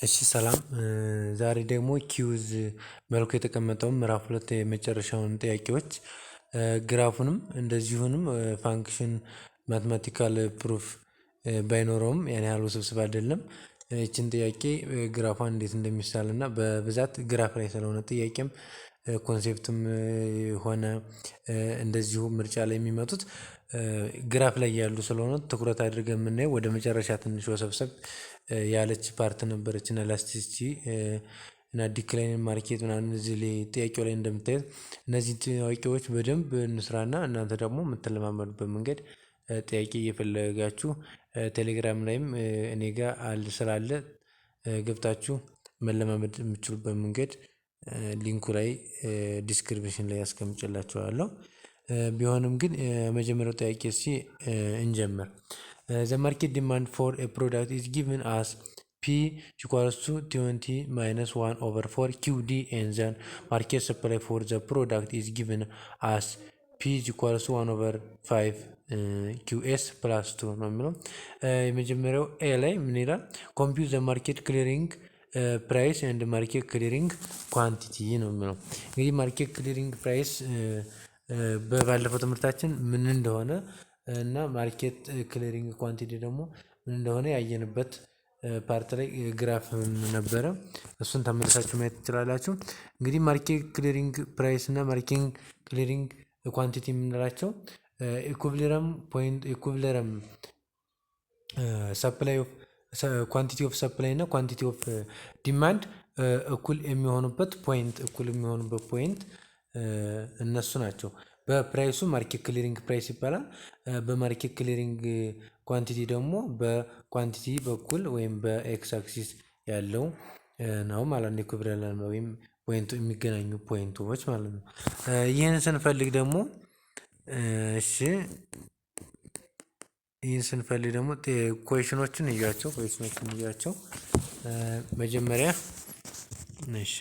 እሺ ሰላም ዛሬ ደግሞ ኪውዝ መልኩ የተቀመጠውን ምዕራፍ ሁለት የመጨረሻውን ጥያቄዎች ግራፉንም እንደዚሁንም ፋንክሽን ማትማቲካል ፕሩፍ ባይኖረውም ያን ያህል ውስብስብ አይደለም። ይችን ጥያቄ ግራፏን እንዴት እንደሚሳል እና በብዛት ግራፍ ላይ ስለሆነ ጥያቄም ኮንሴፕትም ሆነ እንደዚሁ ምርጫ ላይ የሚመጡት ግራፍ ላይ ያሉ ስለሆነ ትኩረት አድርገን የምናየው ወደ መጨረሻ ትንሽ ወሰብሰብ ያለች ፓርት ነበረች እና ላስቲሲቲ እና ዲክላይን ማርኬት ምናምን እዚህ ላይ ጥያቄው ላይ እንደምታዩት እነዚህ ጥያቄዎች በደንብ እንስራና እናንተ ደግሞ የምትለማመዱበት መንገድ ጥያቄ እየፈለጋችሁ ቴሌግራም ላይም እኔ ጋር ስላለ ገብታችሁ መለማመድ የምትችሉበት መንገድ ሊንኩ ላይ ዲስክሪፕሽን ላይ አስቀምጬላችኋለሁ። ቢሆንም ግን መጀመሪያው ጥያቄ እስኪ እንጀምር። ዘ ማርኬት ዲማንድ ፎር ኤ ፕሮዳክት ኢዝ ጊቭን አስ P equals to 20 minus 1 over 4 QD and then market supply for the product is given as P equals to 1 over 5 QS plus 2 ነው የሚለው። የመጀመሪያው ኤ ላይ ምን ይላል? ኮምፒውት ዘ ማርኬት ክሊሪንግ ፕራይስ ኤንድ ማርኬት ክሊሪንግ ኳንቲቲ ነው የሚለው። እንግዲህ ማርኬት ክሊሪንግ ፕራይስ በባለፈው ትምህርታችን ምን እንደሆነ እና ማርኬት ክሊሪንግ ኳንቲቲ ደግሞ ምን እንደሆነ ያየንበት ፓርት ላይ ግራፍ ነበረ። እሱን ተመልሳችሁ ማየት ትችላላችሁ። እንግዲህ ማርኬት ክሊሪንግ ፕራይስ እና ማርኬት ክሊሪንግ ኳንቲቲ የምንላቸው ኢኩቪሊየም ፖይንት ኢኩቪሊየም ሰፕላይ ኦፍ ኳንቲቲ ኦፍ ሰፕላይ እና ኳንቲቲ ኦፍ ዲማንድ እኩል የሚሆኑበት ፖይንት እነሱ ናቸው። በፕራይሱ ማርኬት ክሊሪንግ ፕራይስ ይባላል። በማርኬት ክሊሪንግ ኳንቲቲ ደግሞ በኳንቲቲ በኩል ወይም በኤክስ አክሲስ ያለው ነው ማለት ነው። ኢኩቪለንት ወይም ፖይንቱ የሚገናኙ ፖይንቶች ማለት ነው። ይህን ስንፈልግ ደግሞ እሺ ይህን ስንፈልግ ደግሞ ኩዌሽኖችን እያቸው መጀመሪያ እሺ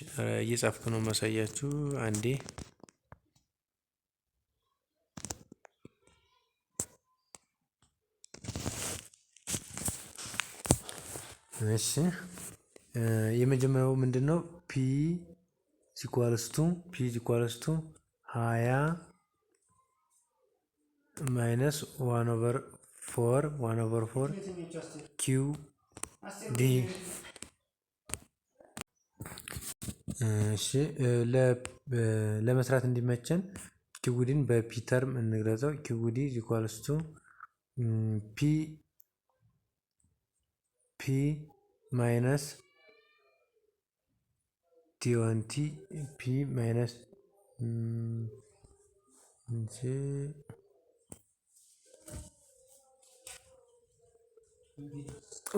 እየጻፍኩ ነው ማሳያችሁ አንዴ። እሺ የመጀመሪያው ምንድነው? ፒ ኢኳልስ ቱ 20 ማይነስ 1 ኦቨር 4 ኪው ዲ። እሺ ለመስራት እንዲመቸን ኪውዲን በፒ ተርም እንግለጸው። ኪውዲ ኢኳልስ ቱ ፒ ማይነስ ቲወንቲ ፒ ማይነስ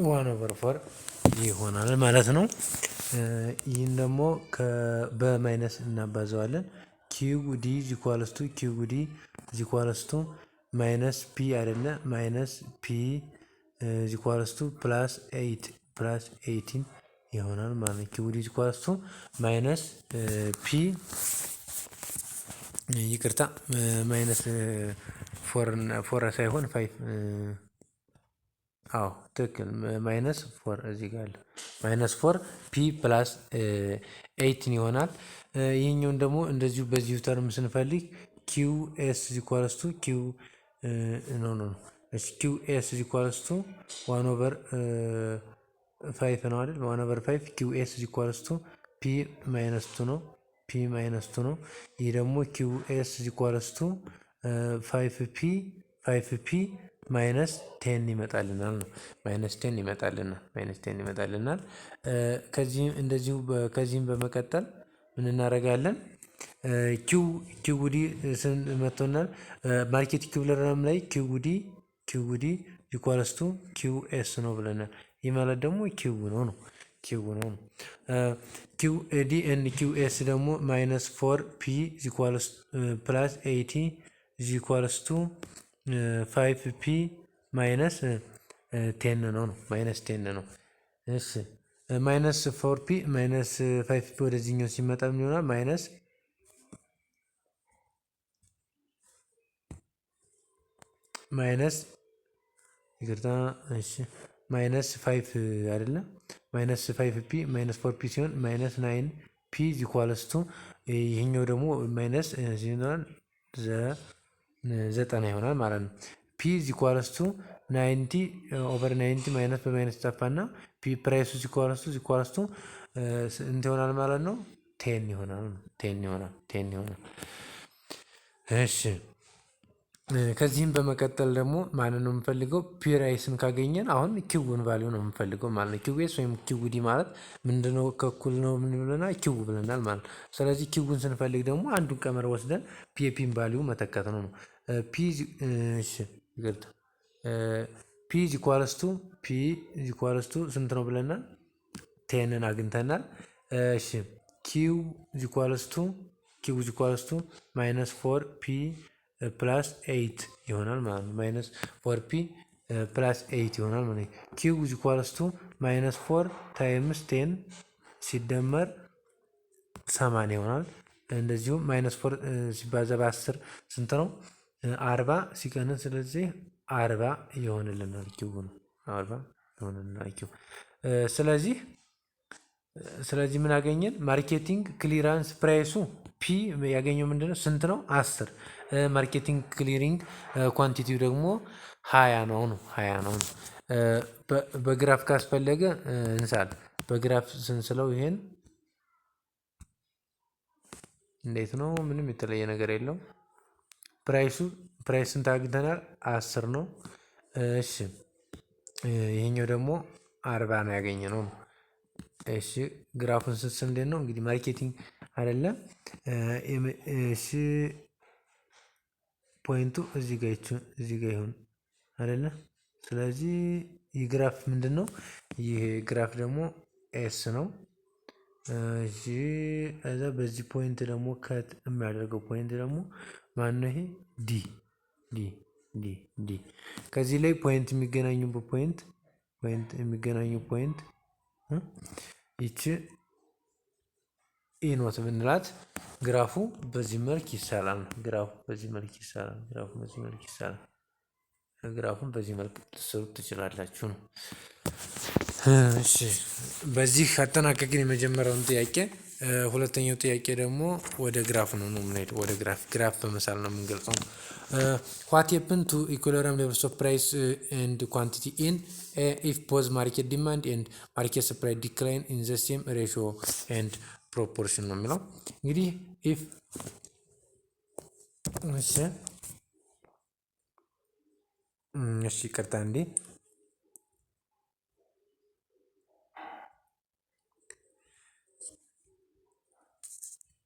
ዋን ኦቨር ፎር ይሆናል ማለት ነው። ይህን ደግሞ በማይነስ እናባዘዋለን። ኪውዲ ዚኳልስቱ ማይነስ ፒ አይደለ ማይነስ ፒ ዚኳልስቱ ፕላስ 18 ይሆናል ማለት ነው። ኪውዲ ዚኳልስቱ ማይነስ ፒ ይቅርታ ማይነስ ፎር ሳይሆን 5 አዎ ትክክል ማይነስ 4 እዚህ ጋር አለ። ማይነስ 4 ፒ ፕላስ 18 ይሆናል። ይህኛውን ደግሞ እንደዚሁ በዚሁ ተርም ስንፈልግ ኪው ኤስ ኢኳልስ ቱ ኪው ኤስ ኢኳልስ ቱ 1 ኦቨር 5 ነው አይደል? 1 ኦቨር 5 ኪው ኤስ ኢኳልስ ቱ ፒ ማይነስ 2 ነው። ይህ ደግሞ ኪው ኤስ ኢኳልስ ቱ 5 ፒ ማይነስ 10 ይመጣልናል ነው። ማይነስ 10 ይመጣልናል። ከዚህም በመቀጠል ምን እናደርጋለን? ኪውዲ መጥቶናል። ማርኬት ኢኩቪሊየም ላይ ኪውዲ ኢኳልስ ቱ ኪው ኤስ ነው ብለናል። ይህ ማለት ደግሞ ኪው ነው። ኪው ዲ ኤንድ ኪው ኤስ ደግሞ ማይነስ 4 ፒ ኢኳልስ ፕላስ 80 ኢኳልስ ቱ 5 ፒ ማይነስ 10 ነው። ማይነስ 10 ነው። እሺ ማይነስ 4 ፒ ማይነስ 5 ፒ ወደዚህኛው ሲመጣ ምን ይሆናል? ማይነስ ይቅርታ እሺ ማይነስ 5 አይደለ ማይነስ 5p ማይነስ 4p ሲሆን ማይነስ 9p ኢኳልስ ቱ ይሄኛው ደግሞ ማይነስ ሲሆን ዘጠና ይሆናል ማለት ነው። p ኢኳልስ ቱ 90 ኦቨር 90 ማይነስ በማይነስ ጠፋና p ፕራይሱ ኢኳልስ ቱ እንት ይሆናል ማለት ነው 10 ይሆናል 10 ይሆናል። እሺ ከዚህም በመቀጠል ደግሞ ማንን ነው የምፈልገው ፒራይስን ካገኘን አሁን ኪውን ቫልዩ ነው የምፈልገው ማለት ነው። ኪውኤስ ወይም ኪውዲ ማለት ምንድነው ከኩል ነው ምን ብለናል ኪው ብለናል ማለት ነው። ስለዚህ ኪውን ስንፈልግ ደግሞ አንዱን ቀመር ወስደን ፒን ቫልዩ መተካት ነው። ፒ እሺ ይገርታ ፒ ኢኳልስ ቱ ስንት ነው ብለናል 10ን አግኝተናል። እሺ ኪው ኢኳልስ ቱ ማይነስ 4p ፕላስ 8 ይሆናል ማለት ነው። ማይነስ 4p ፕላስ 8 ይሆናል ማለት ነው። ኪው ኢኳልስ ቱ ማይነስ 4 ታይምስ 10 ሲደመር 80 ይሆናል። እንደዚሁም ማይነስ 4 ሲባዛ በ10 ስንት ነው 40 ሲቀነስ ስለዚህ 40 ይሆንልናል ኪው ነው 40 ይሆንልናል ኪው። ስለዚህ ምን አገኘን ማርኬቲንግ ክሊራንስ ፕራይሱ ፒ ያገኘው ምንድነው ስንት ነው 10 ማርኬቲንግ ክሊሪንግ ኳንቲቲው ደግሞ 20 ነው 20 ነው። በግራፍ ካስፈለገ እንሳል በግራፍ ስንስለው ይሄን እንዴት ነው ምንም የተለየ ነገር የለው ፕራይስን ታግተናል 10 ነው። እሺ ይሄኛው ደግሞ 40 ነው ያገኘነው። እሺ ግራፉን ስንስል እንዴት ነው እንግዲህ ማርኬቲንግ አይደለም እሺ ፖይንቱ እዚህ ጋር ይሁን አይደለ ስለዚህ ይህ ግራፍ ምንድነው ይሄ ግራፍ ደግሞ ኤስ ነው። እሺ እዛ በዚህ ፖይንት ደግሞ ከት የሚያደርገው ፖይንት ደግሞ ማነው ይሄ ዲ ከዚህ ላይ ፖይንት የሚገናኙበት ፖይንት ይቺ ኢኖት ብንላት ግራፉ በዚህ መልክ ይሳላል ግራፉን በዚህ መልክ ልትሰሩት ትችላላችሁ ነው። እሺ በዚህ አጠናቀቅን የመጀመሪያውን ጥያቄ። ሁለተኛው ጥያቄ ደግሞ ወደ ግራፍ ነው የምንሄደው ወደ ግራፍ በመሳል ነው የምንገልጸው። what happened to equilibrium levels of price and quantity in if both market demand and market supply decline in the same ratio and proportion ነው የሚለው እንግዲህ if እሺ ይቅርታ እንዴ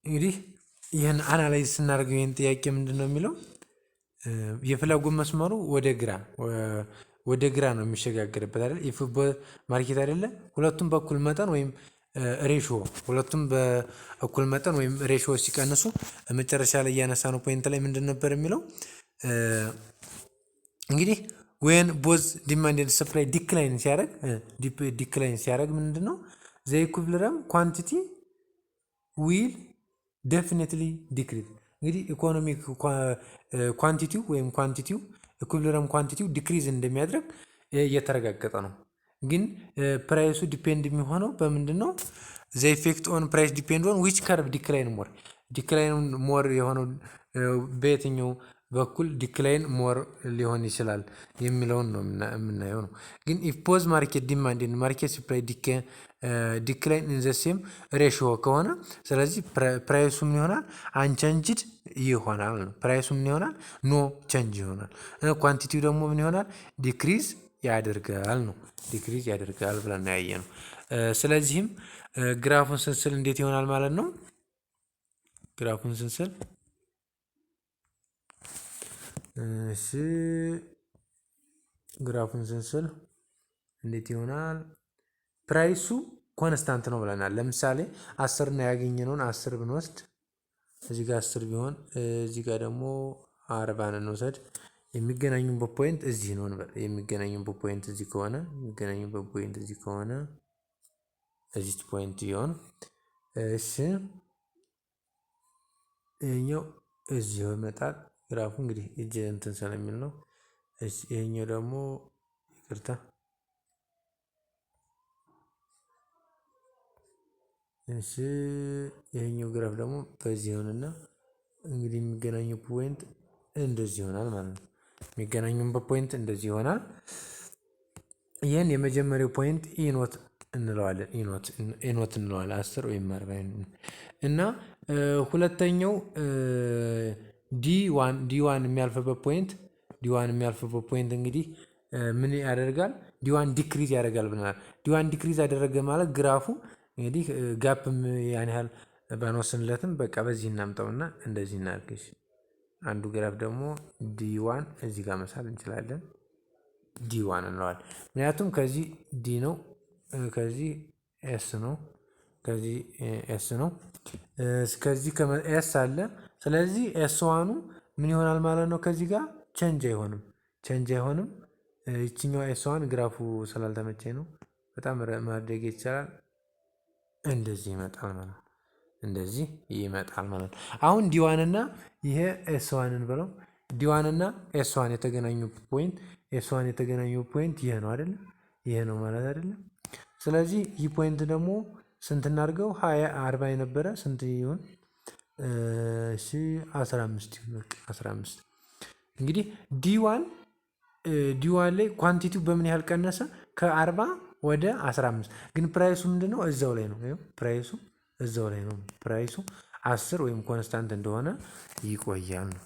እንግዲህ ይህን አናላይዝ ስናደርገው ይህን ጥያቄ ምንድነው የሚለው የፍላጎት መስመሩ ወደ ግራ ነው የሚሸጋገርበት አይደል ኢፍ ማርኬት አይደለ ሁለቱም በኩል መጠን ወይም ሬሾ ሁለቱም በእኩል መጠን ወይም ሬሾ ሲቀንሱ መጨረሻ ላይ ያነሳነው ፖይንት ላይ ምንድን ነበር የሚለው እንግዲህ when both demand and supply decline ሲያደርግ ምንድነው the equilibrium quantity will definitely decrease እንግዲህ ኢኮኖሚክ ኳንቲቲው ወይም ኳንቲቲው ኢኩዊሊብሪየም ኳንቲቲው ዲክሪዝ እንደሚያደርግ እየተረጋገጠ ነው። ግን ፕራይሱ ዲፔንድ የሚሆነው በምንድነው the effect on price depend on which curve decline more የሆነው በየትኛው በኩል ዲክላይን ሞር ሊሆን ይችላል የሚለውን ነው የምናየው ነው። ግን if both market demand and market supply decline in the same ratio ከሆነ ስለዚህ ፕራይሱ ምን ይሆናል አንቸንጅድ ይሆናል ነው። ፕራይሱ ምን ይሆናል ኖ ቼንጅ ይሆናል። ኳንቲቲው ደግሞ ምን ይሆናል ዲክሪዝ ያደርጋል ነው ብለን ያየነው። ስለዚህም ግራፉን ስንስል እንዴት ይሆናል ማለት ነው ግራፉን ስንስል እንዴት ይሆናል ፕራይሱ ኮንስታንት ነው ብለናል። ለምሳሌ 10 እና ያገኘነውን 10 ብንወስድ እዚህ ጋር 10 ቢሆን እዚህ ጋር ደግሞ 40 እንውሰድ የሚገናኙበት ፖይንት እዚህ ነው እንበል የሚገናኙበት ፖይንት እዚህ ከሆነ እዚህ ፖይንት ይሆን እሺ ይሄኛው እዚህ ይመጣል ግራፉ እንግዲህ እጄ እንትን ስለሚል ነው። እሺ ይሄኛው ደግሞ ይቅርታ እሺ ይሄኛው ግራፍ ደግሞ በዚህ ይሆንና እንግዲህ የሚገናኘው ፖይንት እንደዚህ ይሆናል ማለት ነው። የሚገናኙበት ፖይንት እንደዚህ ይሆናል። ይህን የመጀመሪያው ፖይንት ኢኖት እንለዋለን። ኢኖት እንለዋለን 10 ወይም 40 እና ሁለተኛው ዲ1 የሚያልፍበት ፖይንት እንግዲህ ምን ያደርጋል? ዲ1 ዲክሪዝ ያደርጋል ብለናል። ዲ1 ዲክሪዝ ያደረገ ማለት ግራፉ እንግዲህ ጋፕም ያን ያህል ባንወስንለትም በቃ በዚህ እናምጣውና እንደዚህ እናድርግ። አንዱ ግራፍ ደግሞ ዲ1 እዚህ ጋር መሳል እንችላለን። ዲ1 እንለዋለን። ምክንያቱም ከዚህ ዲ ነው፣ ከዚህ ኤስ ነው፣ ከዚህ ኤስ ነው፣ ከዚህ ኤስ አለ። ስለዚህ ኤስ ዋኑ ምን ይሆናል ማለት ነው? ከዚህ ጋር ቼንጅ አይሆንም። ይችኛዋ ኤስ ዋን ግራፉ ስላልተመቸኝ ነው። በጣም ማድረግ ይቻላል። እንደዚህ ይመጣል ማለት ነው። እንደዚህ ይመጣል ማለት ነው። አሁን ዲ1 እና ይሄ ኤስ ዋንን ብለው ዲ1 እና ኤስ ዋን የተገናኙ ፖይንት ይሄ ነው አይደለም? ይሄ ነው ማለት አይደለም? ስለዚህ ይህ ፖይንት ደግሞ ስንት እናድርገው? 40 የነበረ ስንት ይሁን? 15 ይሁን። 15 እንግዲህ ዲ1 ላይ ኳንቲቲው በምን ያህል ቀነሰ? ከ40 ወደ 15። ግን ፕራይሱ ምንድነው? እዛው ላይ ነው። ፕራይሱ እዛው ላይ ነው። ፕራይሱ 10 ወይም ኮንስታንት እንደሆነ ይቆያል ነው።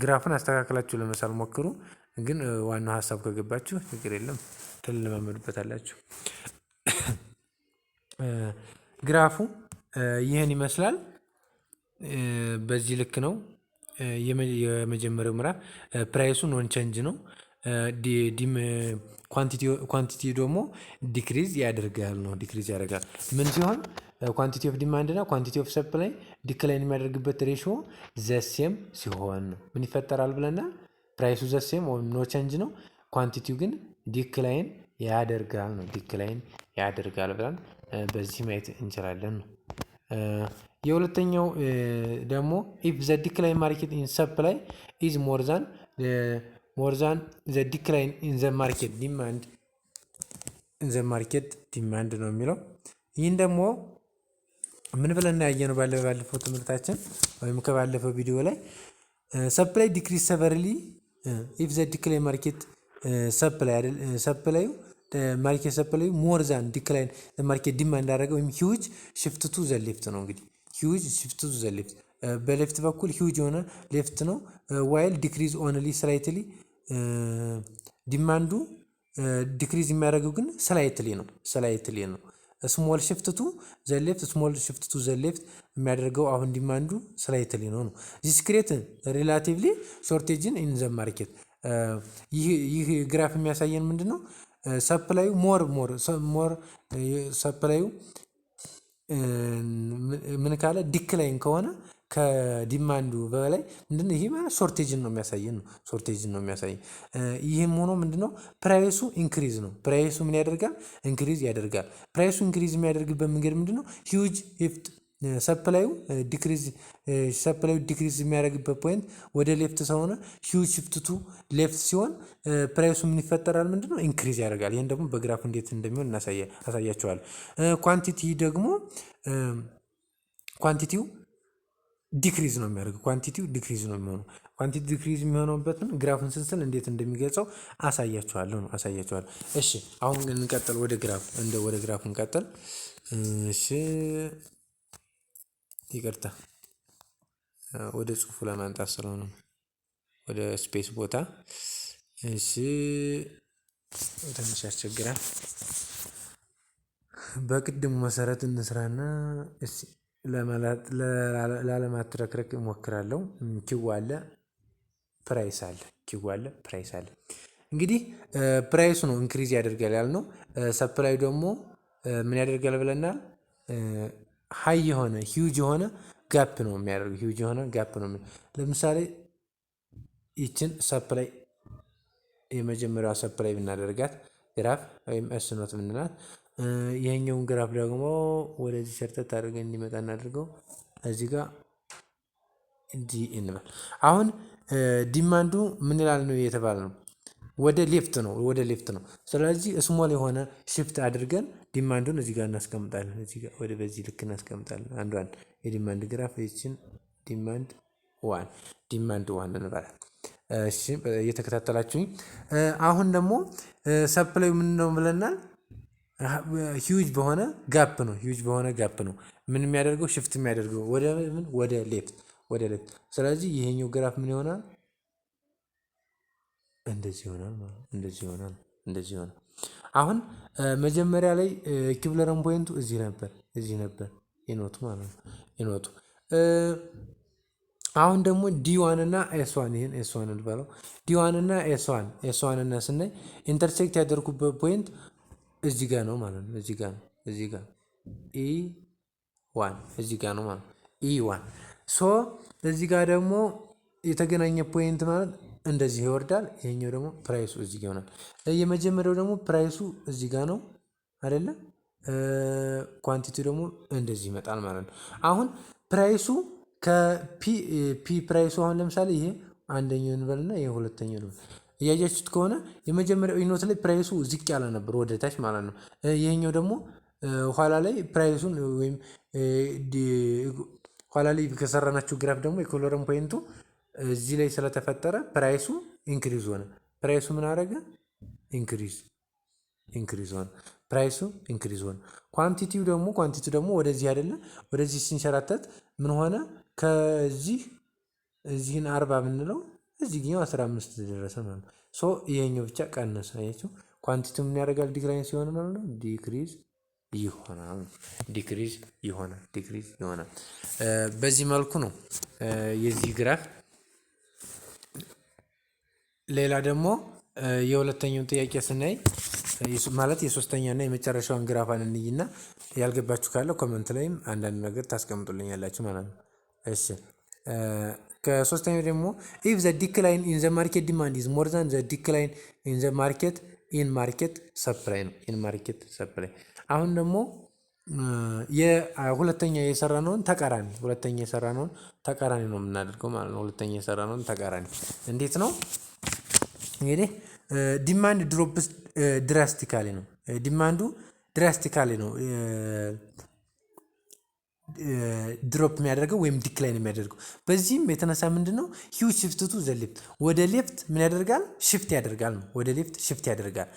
ግራፍን አስተካክላችሁ ለመሳል ሞክሩ። ግን ዋናው ሀሳብ ከገባችሁ ችግር የለም፣ ትለማመዱበታላችሁ። ግራፉ ይህን ይመስላል። በዚህ ልክ ነው። የመጀመሪያው ምዕራፍ ፕራይሱ ኖን ቼንጅ ነው። ኳንቲቲ ደግሞ ዲክሪዝ ያደርጋል ነው። ዲክሪዝ ያደርጋል ምን ሲሆን? ኳንቲቲ ኦፍ ዲማንድ እና ኳንቲቲ ኦፍ ሰፕላይ ዲክላይን የሚያደርግበት ሬሽዮ ዘሴም ሲሆን ነው። ምን ይፈጠራል ብለናል? ፕራይሱ ዘሴም ወይም ኖ ቼንጅ ነው። ኳንቲቲው ግን ዲክላይን ያደርጋል ነው። ዲክላይን ያደርጋል ብለን በዚህ ማየት እንችላለን ነው። የሁለተኛው ደግሞ ኢፍ ዘ ዲክላይን ማርኬት ኢን ሰፕላይ ኢዝ ሞር ዛን ዘ ዲክላይን ኢን ዘ ማርኬት ዲማንድ ነው የሚለው። ይህን ደግሞ ምን ብለን ያየነው ባለፈው ትምህርታችን ወይም ከባለፈው ቪዲዮ ላይ ሰፕላይ ዲክሪዝ ሰቨርሊ ኢፍ ዘ ዲክላይን ማርኬት ሰፕላዩ ማርኬት ሰፕላዩ ሞር ዛን ዲክላይን ማርኬት ዲማንድ እንዳደረገ ወይም ሂውጅ ሽፍት ቱ ዘ ሌፍት ነው። እንግዲህ ሂውጅ ሽፍት ቱ ዘ ሌፍት በሌፍት በኩል ሂውጅ የሆነ ሌፍት ነው። ዋይል ዲክሪዝ ኦንሊ ስላይትሊ ዲማንዱ ዲክሪዝ የሚያደርገው ግን ስላይትሊ ነው። ስሞል ሽፍት ቱ ዘ ሌፍት የሚያደርገው አሁን ዲማንዱ ስላይትሊ ነው። ዚስ ክሬት ሪላቲቭሊ ሾርቴጅን ኢን ዘ ማርኬት። ይህ ግራፍ የሚያሳየን ምንድን ነው? ሰፕላዩ ሞር ሰፕላዩ ምን ካለ ዲክላይን ከሆነ ከዲማንዱ በላይ ምንድነው? ይሄ ማለት ሾርቴጅን ነው የሚያሳየን። ይህም ሆኖ ምንድነው? ፕራይሱ ኢንክሪዝ ነው። ፕራይሱ ምን ያደርጋል? ኢንክሪዝ ያደርጋል። ፕራይሱ ኢንክሪዝ የሚያደርግበት መንገድ ምንድነው? ሂውጅ ኢፍት ሰፕላዩ ዲክሪዝ የሚያደርግበት ፖይንት ወደ ሌፍት ስለሆነ ሂውጅ ሽፍት ቱ ሌፍት ሲሆን ፕራይሱ ምን ይፈጠራል? ምንድነው? ኢንክሪዝ ያደርጋል። ይህን ደግሞ በግራፍ እንዴት እንደሚሆን አሳያቸዋል። ኳንቲቲው ዲክሪዝ ነው የሚያደርገው። ኳንቲቲው ዲክሪዝ ነው የሚሆነው። ኳንቲቲ ዲክሪዝ የሚሆነውበትን ግራፍን ስንስል እንዴት እንደሚገልጸው አሳያቸዋለሁ። እሺ አሁን እንቀጥል። ወደ ግራፍ እንቀጥል። እሺ ይቅርታ ወደ ጽሁፉ ለማንጣት ስለሆነ ወደ ስፔስ ቦታ። እሺ ትንሽ ያስቸግራል። በቅድሙ መሰረት እንስራና እሺ ላለማትረክረክ እሞክራለሁ። ኪው አለ ፕራይስ አለ። እንግዲህ ፕራይሱ ነው ኢንክሪዝ ያደርጋል ያልነው። ሰፕላዩ ደግሞ ምን ያደርጋል ብለናል? ሃይ የሆነ ሂውጅ የሆነ ጋፕ ነው የሚያደርገው። ለምሳሌ ይችን ሰፕላይ የመጀመሪያዋ ሰፕላይ ብናደርጋት ግራፍ ወይም ኤስ ኖት ብንላት፣ ይሄኛውን ግራፍ ደግሞ ወደዚህ ሸርተት አድርገን እንዲመጣ እናድርገው። እዚህ ጋር እንዲህ እንበል። አሁን ዲማንዱ ምን ይላል ነው የተባለ ነው። ወደ ሌፍት ነው ወደ ሌፍት ነው። ስለዚህ ስሞል የሆነ ሽፍት አድርገን ዲማንዱን እዚህ ጋር እናስቀምጣለን። እዚህ ጋር ወደ በዚህ ልክ እናስቀምጣለን። አንዷን የዲማንድ ግራፍ ይችን ዲማንድ ዋን እንበላለን። እሺ እየተከታተላችሁኝ አሁን ደግሞ ሰፕላይ ምን ነው ብለናል? ሂውጅ በሆነ ጋፕ ነው ምን የሚያደርገው ሽፍት የሚያደርገው ወደ ሌፍት ስለዚህ ይሄኛው ግራፍ ምን ይሆናል? እንደዚህ ይሆናል። አሁን መጀመሪያ ላይ ኢኩቪለንት ፖይንቱ እዚህ ነበር ኢኖቱ ማለት ነው ኢኖቱ። አሁን ደግሞ ዲ1 እና ኤስ1 ይሄን ኤስ1 እንበለው ዲ1 እና ኤስ1 እና ስናይ ኢንተርሴክት ያደርጉበት ፖይንት እዚህ ጋር ነው ማለት ነው። እዚህ ጋር ኢ1 እዚህ ጋር ነው ማለት ኢ1 ሶ እዚህ ጋር ደግሞ የተገናኘ ፖይንት ማለት እንደዚህ ይወርዳል። ይሄኛው ደግሞ ፕራይሱ እዚህ ጋር ይሆናል። የመጀመሪያው ደግሞ ፕራይሱ እዚህ ጋር ነው አይደለ? ኳንቲቲው ደግሞ እንደዚህ ይመጣል ማለት ነው። አሁን ፕራይሱ ከፒ ፕራይሱ አሁን ለምሳሌ ይሄ አንደኛው እንበልና ይሄ ሁለተኛው ነው። እያያችሁት ከሆነ የመጀመሪያው ኢኖት ላይ ፕራይሱ ዝቅ ያለ ነበር ወደ ታች ማለት ነው። ይሄኛው ደግሞ ኋላ ላይ ፕራይሱን ወይም ኋላ ላይ ከሰራናችሁ ግራፍ ደግሞ ኢኩቪለንት ፖይንቱ እዚህ ላይ ስለተፈጠረ ፕራይሱ ኢንክሪዝ ሆነ። ፕራይሱ ምን አደረገ? ኢንክሪዝ ሆነ። ፕራይሱ ኢንክሪዝ ሆነ። ኳንቲቲው ደግሞ ወደዚህ አይደለ? ወደዚህ ሲንሸራተት ምን ሆነ? ከዚህ እዚህን 40 ብንለው እዚህኛው 15 ደረሰ ማለት ነው። ሶ ይሄኛው ብቻ ቀነሰ። አያችሁ ኳንቲቲው ምን ያደርጋል? ዲክላይን ሲሆን ማለት ነው ዲክሪዝ ይሆናል። በዚህ መልኩ ነው የዚህ ግራፍ። ሌላ ደግሞ የሁለተኛውን ጥያቄ ስናይ ማለት የሶስተኛ እና የመጨረሻውን ግራፍ እንይና ያልገባችሁ ካለ ኮመንት ላይም አንዳንድ ነገር ታስቀምጡልኛላችሁ ማለት ነው። እሺ ከሶስተኛው ደግሞ ኢፍ ዘ ዲክላይን ኢን ዘ ማርኬት ዲማንድ ኢዝ ሞር ዛን ዘ ዲክላይን ኢን ዘ ማርኬት ሰፕላይ ነው። አሁን ደግሞ የሁለተኛ የሰራነውን ተቃራኒ ነው የምናደርገው ማለት ነው። ሁለተኛ የሰራነውን ተቃራኒ እንዴት ነው እንግዲህ? ዲማንድ ድሮፕስ ድራስቲካሊ ነው። ዲማንዱ ድራስቲካሊ ነው ድሮፕ የሚያደርገው ወይም ዲክላይን የሚያደርገው። በዚህም የተነሳ ምንድነው ሂውጅ ሽፍት ቱ ዘ ሌፍት ወደ ሌፍት ምን ያደርጋል? ሽፍት ያደርጋል ነው። ወደ ሌፍት ሽፍት ያደርጋል።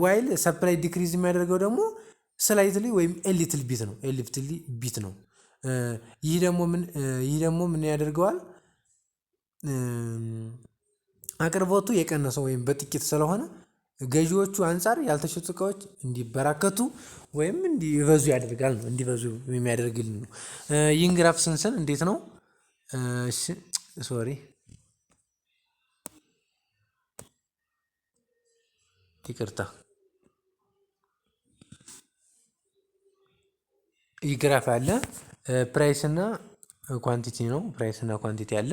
ዋይል ሰፕላይ ዲክሪዝ የሚያደርገው ደግሞ ስላይትሊ ወይም ኤሊትል ቢት ነው። ይህ ደግሞ ምን ያደርገዋል? አቅርቦቱ የቀነሰው ወይም በጥቂት ስለሆነ ገዢዎቹ አንጻር ያልተሸጡ እቃዎች እንዲበራከቱ ወይም እንዲበዙ ያደርጋል ነው። እንዲበዙ የሚያደርግልን ነው። ይህን ግራፍ ስንስል እንዴት ነው? ይቅርታ ይህ ግራፍ አለ። ፕራይስ እና ኳንቲቲ ነው። አለ።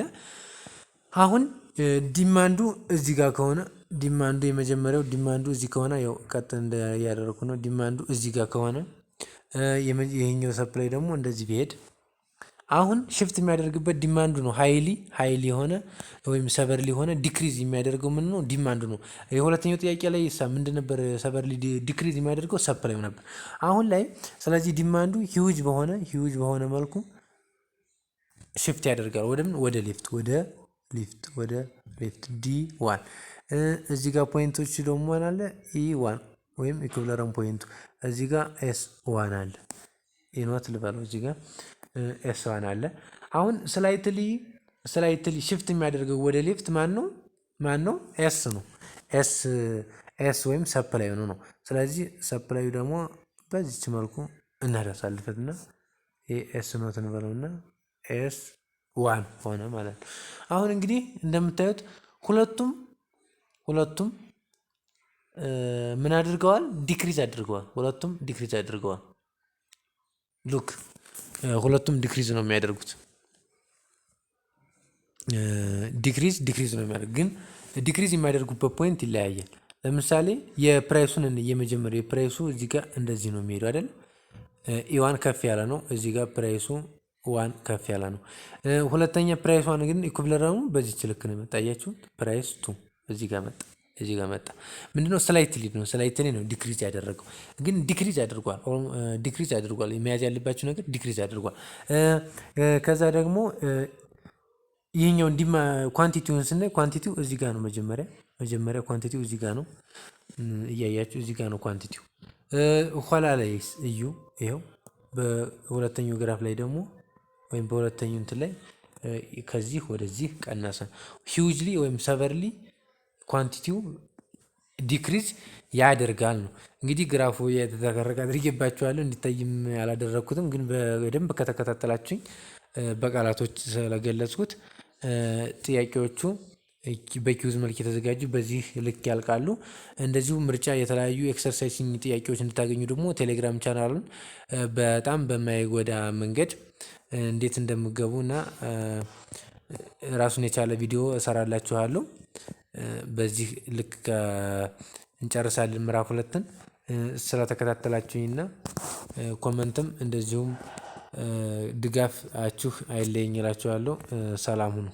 አሁን ዲማንዱ እዚህ ጋር ከሆነ የመጀመሪያው ዲማንዱ እዚህ ከሆነ ያው ቀጥ ያደረኩ ነው። ዲማንዱ እዚህ ጋር ከሆነ ይሄኛው ሰፕላይ ደግሞ እንደዚህ ቢሄድ አሁን ሽፍት የሚያደርግበት ዲማንዱ ነው። ሃይሊ የሆነ ወይም ሰቨርሊ የሆነ ዲክሪዝ የሚያደርገው ምን ነው? ዲማንዱ ነው። የሁለተኛው ጥያቄ ላይ ምንድን ነበር? ሰቨርሊ ዲክሪዝ የሚያደርገው ሰፕላዩ ነበር። አሁን ላይ ስለዚህ ዲማንዱ ሂውጅ በሆነ መልኩ ሽፍት ያደርጋል ወደ ሌፍት ዲ1 እዚህ ጋር ፖይንቶች ደግሞ አለ ኢ1 ወይም ኢኩቪለንት ፖይንቱ እዚህ ጋር ኤስ1 አለ። ኢኖት ልበለው እዚህ ጋር ኤስ1 አለ። አሁን ስላይትሊ ሽፍት የሚያደርገው ወደ ሌፍት ማን ነው? ኤስ ነው። ኤስ ወይም ሰፕላዩ ነው። ስለዚህ ሰፕላዩ ደግሞ በዚች መልኩ እናደርሳልፈትና ኤስ ኖት እንበለውና ኤስ ዋን ሆነ ማለት ነው። አሁን እንግዲህ እንደምታዩት ሁለቱም ምን አድርገዋል? ዲክሪዝ አድርገዋል። ሉክ ሁለቱም ዲክሪዝ ነው የሚያደርጉት። ዲክሪዝ ነው የሚያደርጉት፣ ግን ዲክሪዝ የሚያደርጉበት ፖይንት ይለያያል። ለምሳሌ የፕራይሱን የመጀመሪያው የፕራይሱ እዚህ ጋር እንደዚህ ነው የሚሄዱ አይደል? ኢዋን ከፍ ያለ ነው። እዚህ ጋር ፕራይሱ ዋን ከፍ ያለ ነው። ሁለተኛ ፕራይስ ዋን ግን ኢኩቪለንቱ በዚህ ልክ ነው የመጣያችሁት። ፕራይስ ቱ እዚህ ጋር መጣ እዚህ ጋር መጣ። ምንድነው ስላይትሊ ነው ስላይትሊ ነው ዲክሪዝ ያደረገው፣ ግን ዲክሪዝ አድርጓል። ዲክሪዝ አድርጓል። መያዝ ያለባችሁ ነገር ዲክሪዝ አድርጓል። ከዛ ደግሞ ይሄኛው እንዲማ ኳንቲቲውን ስናይ ኳንቲቲው እዚህ ጋር ነው። መጀመሪያ ኳንቲቲው እዚህ ጋር ነው። እያያችሁ እዚህ ጋር ነው ኳንቲቲው። ኋላ ላይ እዩ። ይኸው በሁለተኛው ግራፍ ላይ ደግሞ ወይም በሁለተኛው እንትን ላይ ከዚህ ወደዚህ ቀነሰ። ሂውጅሊ ወይም ሰቨርሊ ኳንቲቲው ዲክሪዝ ያደርጋል ነው። እንግዲህ ግራፉ የተዘረጋ አድርጌባችኋለሁ እንዲታይም ያላደረኩትም፣ ግን በደንብ ከተከታተላችሁኝ በቃላቶች ስለገለጽኩት ጥያቄዎቹ በኪውዝ መልክ የተዘጋጁ በዚህ ልክ ያልቃሉ። እንደዚሁም ምርጫ የተለያዩ ኤክሰርሳይዚንግ ጥያቄዎች እንድታገኙ ደግሞ ቴሌግራም ቻናሉን በጣም በማይጎዳ መንገድ እንዴት እንደምገቡ እና ራሱን የቻለ ቪዲዮ እሰራላችኋለሁ። በዚህ ልክ እንጨርሳለን ምዕራፍ 2ን። ስለተከታተላችሁኝና ኮመንትም እንደዚሁም ድጋፋችሁ አይለየኝ እላችኋለሁ። ሰላም ሁኑ።